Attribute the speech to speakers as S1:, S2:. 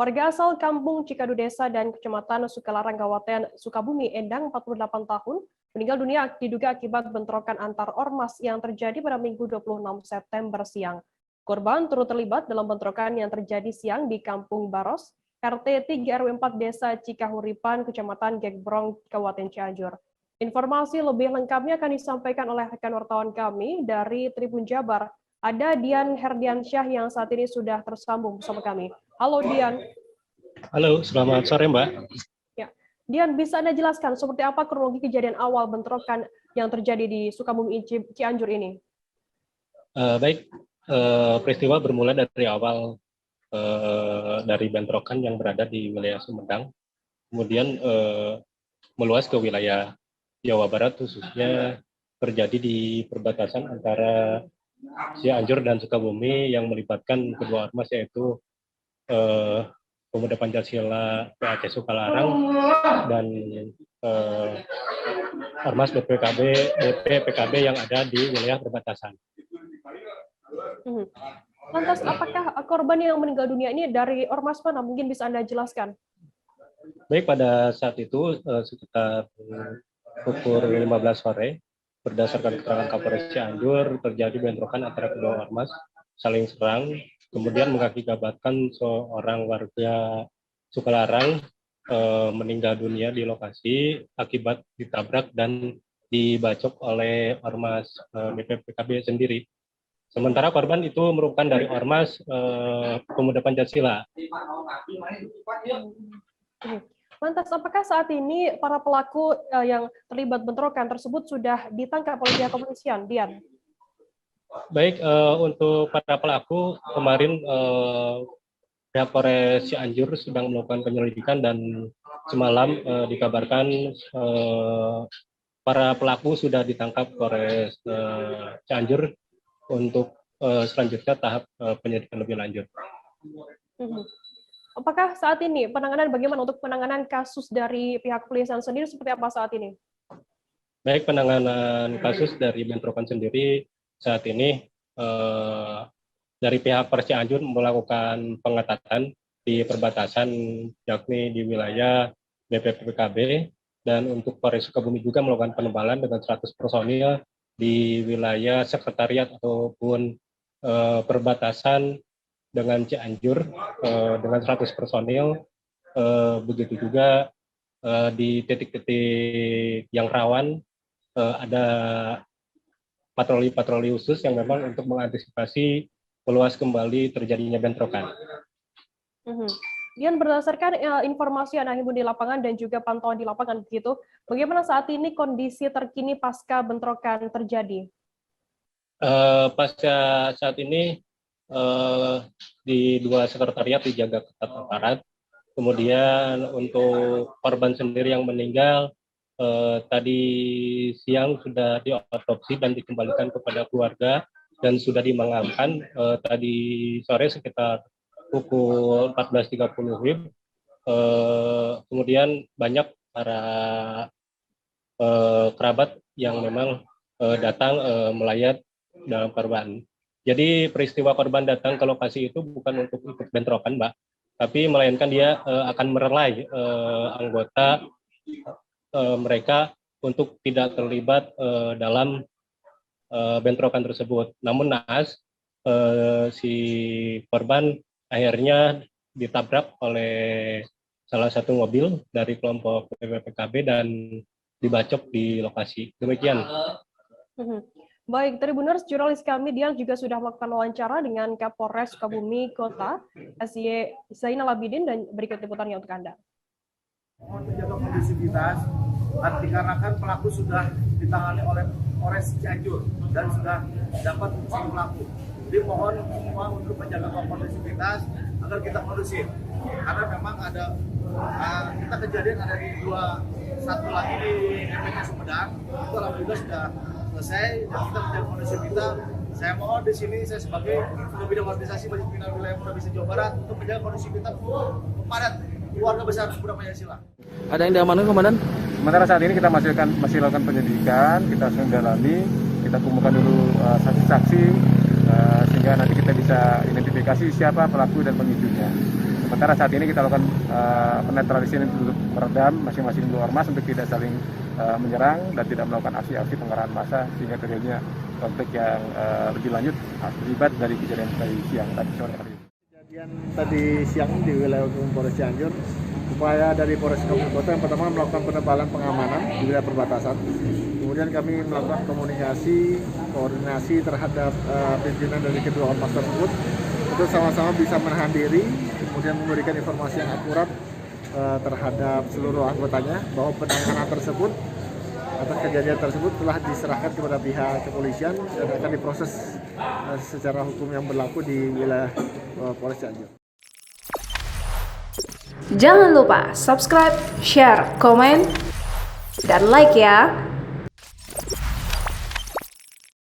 S1: Warga asal Kampung Cikadu Desa dan Kecamatan Sukalarang, Kabupaten Sukabumi, Endang, 48 tahun, meninggal dunia diduga akibat bentrokan antar ormas yang terjadi pada Minggu 26 September siang. Korban turut terlibat dalam bentrokan yang terjadi siang di Kampung Baros, RT 3 RW 4 Desa Cikahuripan, Kecamatan Gekbrong, Kabupaten Cianjur. Informasi lebih lengkapnya akan disampaikan oleh rekan wartawan kami dari Tribun Jabar. Ada Dian Herdiansyah yang saat ini sudah tersambung bersama kami. Halo Dian.
S2: Halo, selamat sore Mbak.
S1: Ya, Dian, bisa Anda jelaskan seperti apa kronologi kejadian awal bentrokan yang terjadi di Sukabumi Cianjur ini?
S2: Peristiwa bermula dari awal dari bentrokan yang berada di wilayah Sumedang, kemudian meluas ke wilayah Jawa Barat, khususnya terjadi di perbatasan antara Cianjur dan Sukabumi yang melibatkan kedua ormas, yaitu Pemuda Pancasila PAC Sukalarang dan ormas BPPKB yang ada di wilayah perbatasan.
S1: Lantas, apakah korban yang meninggal dunia ini dari ormas mana? Mungkin bisa Anda jelaskan.
S2: Baik, pada saat itu sekitar pukul 15 sore, berdasarkan keterangan Kapolres Cianjur, terjadi bentrokan antara kedua ormas, saling serang, kemudian mengakibatkan seorang warga Sukalarang meninggal dunia di lokasi akibat ditabrak dan dibacok oleh ormas BPPKB sendiri. Sementara korban itu merupakan dari ormas Pemuda Pancasila.
S1: Lantas, apakah saat ini para pelaku yang terlibat bentrokan tersebut sudah ditangkap oleh pihak kepolisian, Dian?
S2: Baik, untuk para pelaku, kemarin pihak Polres Cianjur sedang melakukan penyelidikan dan semalam dikabarkan para pelaku sudah ditangkap Polres Cianjur untuk selanjutnya tahap penyelidikan lebih lanjut.
S1: Apakah saat ini bagaimana untuk penanganan kasus dari pihak kepolisian sendiri seperti apa saat ini?
S2: Baik, penanganan kasus dari bentrokan sendiri saat ini dari pihak Polres Cianjur melakukan pengetatan di perbatasan, yakni di wilayah BPPKB, dan untuk Polres Sukabumi juga melakukan penebalan dengan 100 personil di wilayah sekretariat ataupun perbatasan dengan Cianjur dengan 100 personil, begitu juga di titik-titik yang rawan ada patroli-patroli khusus yang memang untuk mengantisipasi meluas kembali terjadinya bentrokan.
S1: Dian, berdasarkan informasi yang Anda himpun di lapangan dan juga pantauan di lapangan begitu, bagaimana saat ini kondisi terkini pasca bentrokan terjadi?
S2: Pasca saat ini di dua sekretariat dijaga ketat aparat. Kemudian untuk korban sendiri yang meninggal tadi siang sudah diotopsi dan dikembalikan kepada keluarga dan sudah dimakamkan tadi sore sekitar pukul 14.30 WIB. Kemudian banyak para kerabat yang memang datang melayat dalam korban. Jadi peristiwa korban datang ke lokasi itu bukan untuk ikut bentrokan, Mbak, tapi melainkan dia akan merelai anggota mereka untuk tidak terlibat dalam bentrokan tersebut. Namun naas si korban akhirnya ditabrak oleh salah satu mobil dari kelompok BPPKB dan dibacok di lokasi. Demikian.
S1: Baik, Tribuners, jurnalis kami Dian juga sudah melakukan wawancara dengan Kapolres Sukabumi Kota, SY Zainal Abidin, dan berikut liputannya untuk Anda.
S3: Mohon menjaga kondisivitas, dikarenakan pelaku sudah ditangani oleh Polres Cianjur dan sudah dapat si pelaku. Jadi mohon semua untuk menjaga kondisivitas agar kita kondusif. Karena memang ada kita kejadian ada di satu lagi di MPK Sumedang, itu alhamdulillah sudah selesai dan kita menjaga kondisivitas. Saya mohon di sini saya sebagai Bidang Organisasi Majelis Pimpinan Wilayah Provinsi Jawa Barat untuk menjaga kondisivitas kepada keluarga besar Pemuda Pancasila.
S4: Ada yang diamankan, Komandan?
S5: Sementara saat ini kita masih lakukan penyelidikan, kita sedang dalami, kita kumpulkan dulu saksi-saksi sehingga nanti kita bisa identifikasi siapa pelaku dan pemicunya. Sementara saat ini kita lakukan penetralisasi untuk meredam masing-masing dua ormas untuk tidak saling menyerang dan tidak melakukan aksi-aksi pengerahan massa sehingga terjadinya konflik yang lebih lanjut akibat dari kejadian tadi siang tadi sore hari.
S4: Kejadian tadi siang di wilayah umum Polres Cianjur, upaya dari Polres Kabupaten Kota yang pertama melakukan penebalan pengamanan di wilayah perbatasan. Kemudian kami melakukan koordinasi terhadap pimpinan dari kedua ormas tersebut untuk sama-sama bisa menahan diri, kemudian memberikan informasi yang akurat terhadap seluruh anggotanya bahwa penanganan tersebut atas kejadian tersebut telah diserahkan kepada pihak kepolisian dan akan diproses secara hukum yang berlaku di wilayah Polres Cianjur.
S6: Jangan lupa subscribe, share, komen, dan like ya!